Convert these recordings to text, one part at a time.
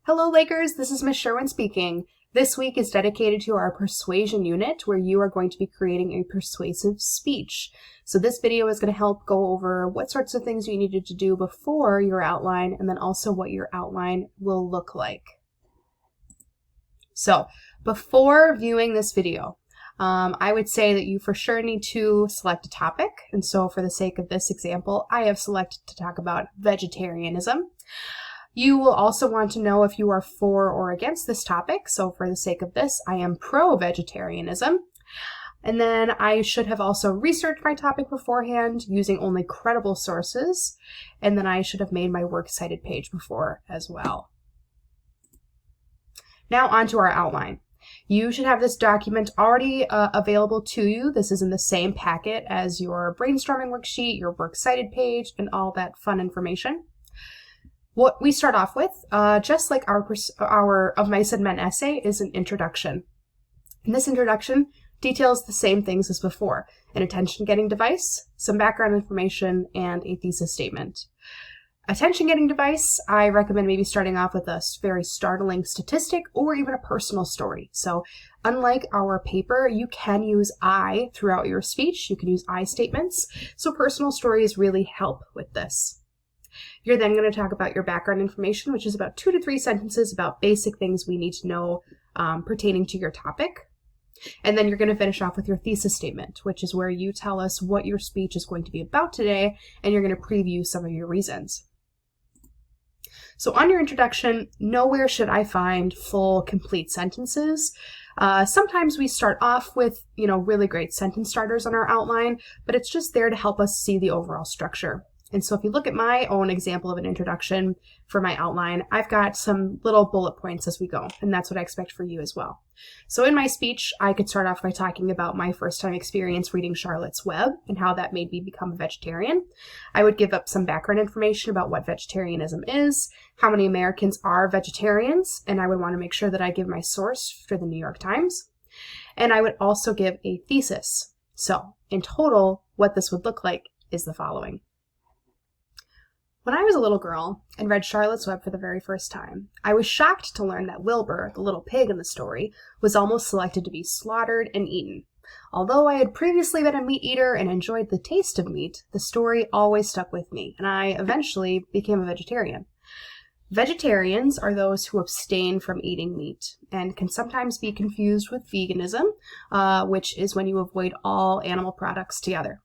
Hello Lakers, this is Miss Sherwin speaking. This week is dedicated to our persuasion unit where you are going to be creating a persuasive speech. So this video is going to help go over what sorts of things you needed to do before your outline and then also what your outline will look like. So before viewing this video, I would say that you for sure need to select a topic. And so for the sake of this example, I have selected to talk about vegetarianism. You will also want to know if you are for or against this topic. So for the sake of this, I am pro-vegetarianism. And then I should have also researched my topic beforehand using only credible sources. And then I should have made my works cited page before as well. Now on to our outline. You should have this document already available to you. This is in the same packet as your brainstorming worksheet, your works cited page, and all that fun information. What we start off with, just like our Of Mice and Men essay, is an introduction. And this introduction details the same things as before: an attention-getting device, some background information, and a thesis statement. Attention-getting device, I recommend maybe starting off with a very startling statistic or even a personal story. So unlike our paper, you can use I throughout your speech. You can use I statements. So personal stories really help with this. You're then going to talk about your background information, which is about 2 to 3 sentences about basic things we need to know pertaining to your topic. And then you're going to finish off with your thesis statement, which is where you tell us what your speech is going to be about today, and you're going to preview some of your reasons. So on your introduction, nowhere should I find full, complete sentences. Sometimes we start off with, really great sentence starters on our outline, but it's just there to help us see the overall structure. And so if you look at my own example of an introduction for my outline, I've got some little bullet points as we go, and that's what I expect for you as well. So in my speech, I could start off by talking about my first time experience reading Charlotte's Web and how that made me become a vegetarian. I would give up some background information about what vegetarianism is, how many Americans are vegetarians, and I would want to make sure that I give my source for the New York Times. And I would also give a thesis. So in total, what this would look like is the following. When I was a little girl and read Charlotte's Web for the very first time, I was shocked to learn that Wilbur, the little pig in the story, was almost selected to be slaughtered and eaten. Although I had previously been a meat eater and enjoyed the taste of meat, the story always stuck with me, and I eventually became a vegetarian. Vegetarians are those who abstain from eating meat and can sometimes be confused with veganism, which is when you avoid all animal products together.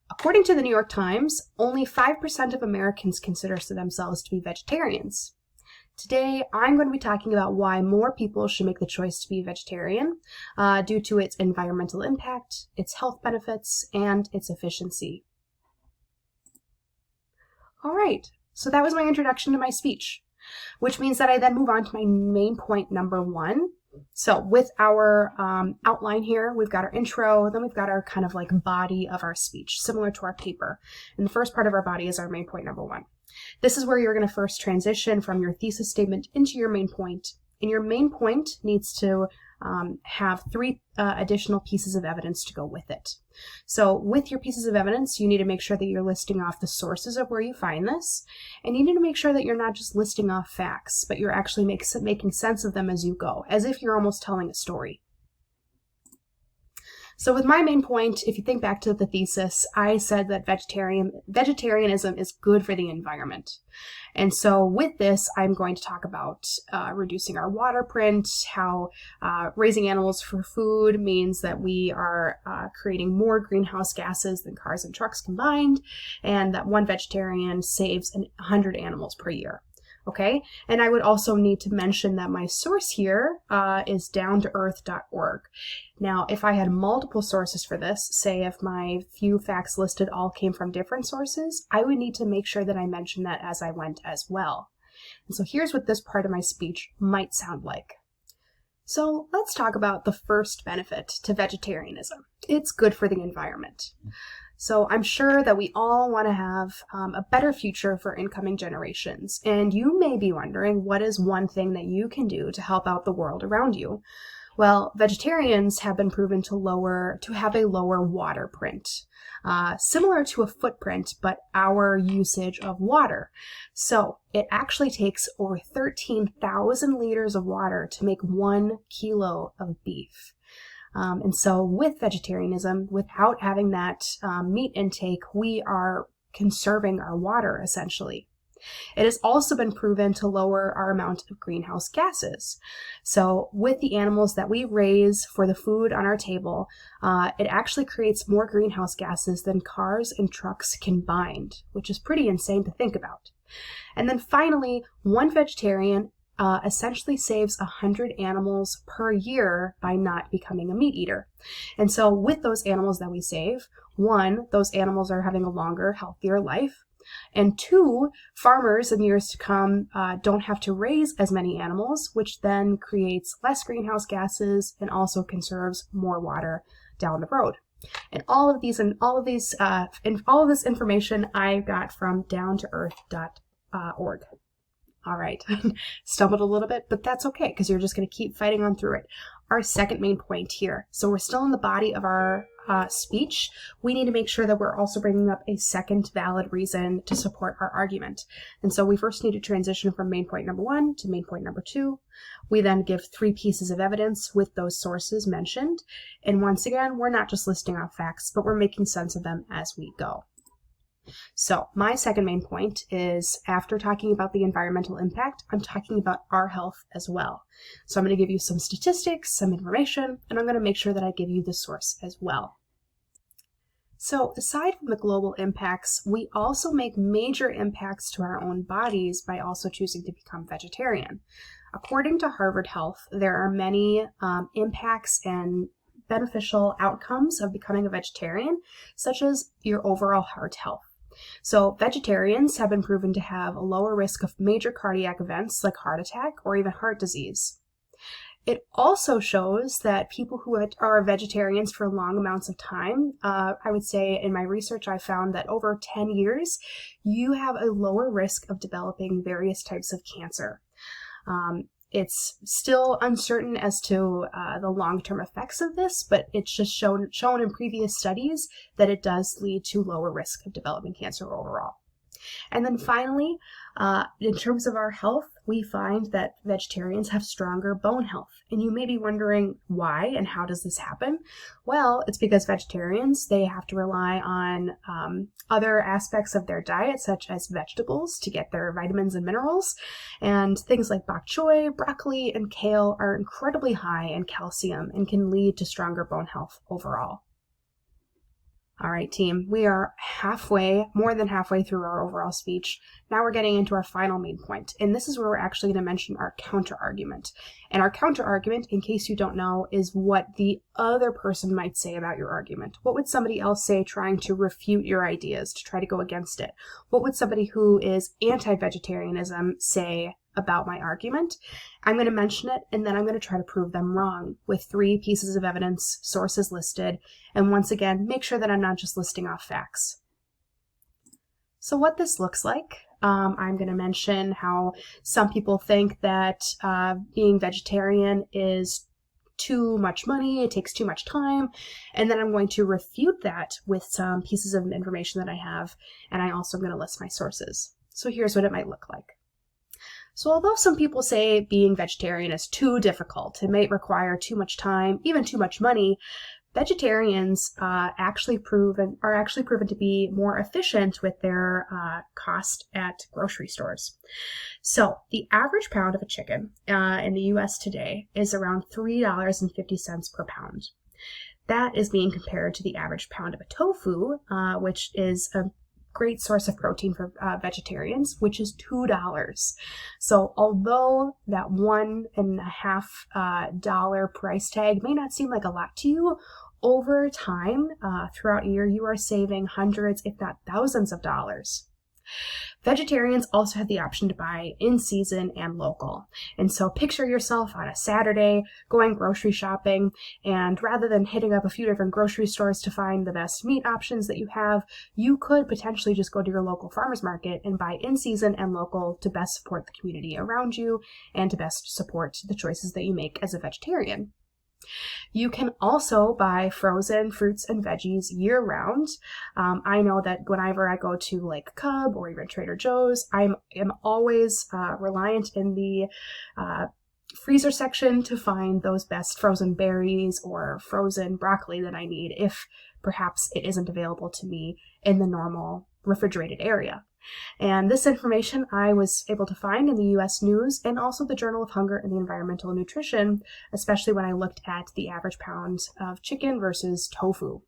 According to the New York Times, only 5% of Americans consider themselves to be vegetarians. Today, I'm going to be talking about why more people should make the choice to be vegetarian due to its environmental impact, its health benefits, and its efficiency. All right, so that was my introduction to my speech, which means that I then move on to my main point number 1. So with our outline here, we've got our intro, then we've got our kind of like body of our speech, similar to our paper. And the first part of our body is our main point number 1. This is where you're going to first transition from your thesis statement into your main point. And your main point needs to have 3 additional pieces of evidence to go with it. So with your pieces of evidence, you need to make sure that you're listing off the sources of where you find this, and you need to make sure that you're not just listing off facts, but you're actually making sense of them as you go, as if you're almost telling a story. So with my main point, if you think back to the thesis, I said that vegetarianism is good for the environment. And so with this, I'm going to talk about reducing our water print, how raising animals for food means that we are creating more greenhouse gases than cars and trucks combined, and that one vegetarian saves 100 animals per year. Okay, and I would also need to mention that my source here is downtoearth.org. Now, if I had multiple sources for this, say if my few facts listed all came from different sources, I would need to make sure that I mention that as I went as well. And so here's what this part of my speech might sound like. So let's talk about the first benefit to vegetarianism. It's good for the environment. So I'm sure that we all want to have a better future for incoming generations. And you may be wondering, what is one thing that you can do to help out the world around you? Well, vegetarians have been proven to have a lower water print, similar to a footprint, but our usage of water. So it actually takes over 13,000 liters of water to make 1 kilo of beef. And so with vegetarianism, without having that meat intake, we are conserving our water essentially. It has also been proven to lower our amount of greenhouse gases. So with the animals that we raise for the food on our table, it actually creates more greenhouse gases than cars and trucks combined, which is pretty insane to think about. And then finally, one vegetarian essentially saves 100 animals per year by not becoming a meat eater. And so with those animals that we save, one, those animals are having a longer, healthier life. And two, farmers in years to come don't have to raise as many animals, which then creates less greenhouse gases and also conserves more water down the road. And all of this information I got from downtoearth.org. All right, stumbled a little bit, but that's okay because you're just going to keep fighting on through it. Our second main point here. So we're still in the body of our speech. We need to make sure that we're also bringing up a second valid reason to support our argument. And so we first need to transition from main point number 1 to main point number 2. We then give 3 pieces of evidence with those sources mentioned. And once again, we're not just listing off facts, but we're making sense of them as we go. So my second main point is, after talking about the environmental impact, I'm talking about our health as well. So I'm going to give you some statistics, some information, and I'm going to make sure that I give you the source as well. So aside from the global impacts, we also make major impacts to our own bodies by also choosing to become vegetarian. According to Harvard Health, there are many impacts and beneficial outcomes of becoming a vegetarian, such as your overall heart health. So vegetarians have been proven to have a lower risk of major cardiac events like heart attack or even heart disease. It also shows that people who are vegetarians for long amounts of time, I would say in my research I found that over 10 years, you have a lower risk of developing various types of cancer. It's still uncertain as to the long-term effects of this, but it's just shown in previous studies that it does lead to lower risk of developing cancer overall. And then finally, in terms of our health, we find that vegetarians have stronger bone health. And you may be wondering why and how does this happen? Well, it's because vegetarians, they have to rely on other aspects of their diet, such as vegetables, to get their vitamins and minerals. And things like bok choy, broccoli, and kale are incredibly high in calcium and can lead to stronger bone health overall. All right, team, we are more than halfway through our overall speech. Now we're getting into our final main point, and this is where we're actually going to mention our counter-argument. And our counter-argument, in case you don't know, is what the other person might say about your argument. What would somebody else say trying to refute your ideas, to try to go against it? What would somebody who is anti-vegetarianism say about my argument? I'm going to mention it, and then I'm going to try to prove them wrong with 3 pieces of evidence, sources listed, and once again, make sure that I'm not just listing off facts. So what this looks like, I'm going to mention how some people think that being vegetarian is too much money, it takes too much time, and then I'm going to refute that with some pieces of information that I have, and I also am going to list my sources. So here's what it might look like. So although some people say being vegetarian is too difficult, it may require too much time, even too much money, vegetarians are actually proven to be more efficient with their cost at grocery stores. So the average pound of a chicken in the US today is around $3.50 per pound. That is being compared to the average pound of a tofu, which is a great source of protein for vegetarians, which is $2. So although that $1.50 price tag may not seem like a lot to you, over time, throughout a year, you are saving hundreds, if not thousands of dollars. Vegetarians also have the option to buy in season and local. And so picture yourself on a Saturday going grocery shopping, and rather than hitting up a few different grocery stores to find the best meat options that you have, you could potentially just go to your local farmer's market and buy in season and local to best support the community around you and to best support the choices that you make as a vegetarian. You can also buy frozen fruits and veggies year-round. I know that whenever I go to like Cub or even Trader Joe's, I am always reliant in the freezer section to find those best frozen berries or frozen broccoli that I need if perhaps it isn't available to me in the normal refrigerated area. And this information I was able to find in the US News and also the Journal of Hunger and the Environmental Nutrition, especially when I looked at the average pound of chicken versus tofu.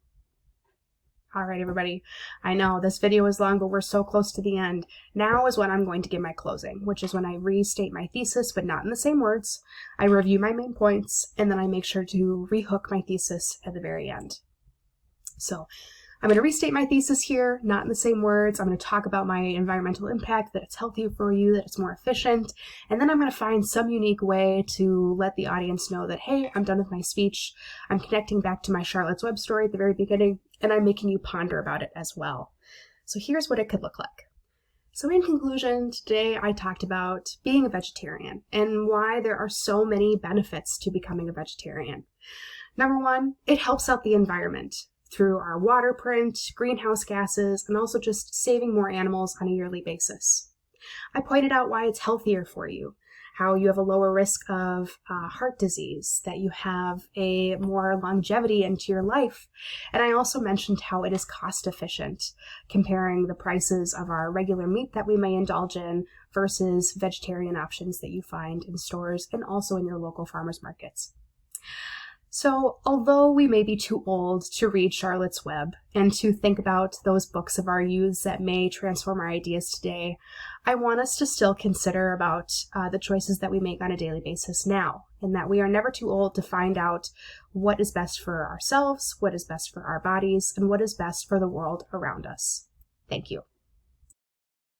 All right, everybody, I know this video is long, but we're so close to the end. Now is when I'm going to give my closing, which is when I restate my thesis, but not in the same words. I review my main points, and then I make sure to rehook my thesis at the very end. So I'm going to restate my thesis here, not in the same words. I'm going to talk about my environmental impact, that it's healthier for you, that it's more efficient, and then I'm going to find some unique way to let the audience know that, hey, I'm done with my speech. I'm connecting back to my Charlotte's Web story at the very beginning, and I'm making you ponder about it as well. So here's what it could look like. So in conclusion, today I talked about being a vegetarian and why there are so many benefits to becoming a vegetarian. Number one, it helps out the environment through our water print, greenhouse gases, and also just saving more animals on a yearly basis. I pointed out why it's healthier for you, how you have a lower risk of heart disease, that you have a more longevity into your life. And I also mentioned how it is cost efficient, comparing the prices of our regular meat that we may indulge in versus vegetarian options that you find in stores and also in your local farmers markets. So although we may be too old to read Charlotte's Web and to think about those books of our youths that may transform our ideas today, I want us to still consider about the choices that we make on a daily basis now, and that we are never too old to find out what is best for ourselves, what is best for our bodies, and what is best for the world around us. Thank you.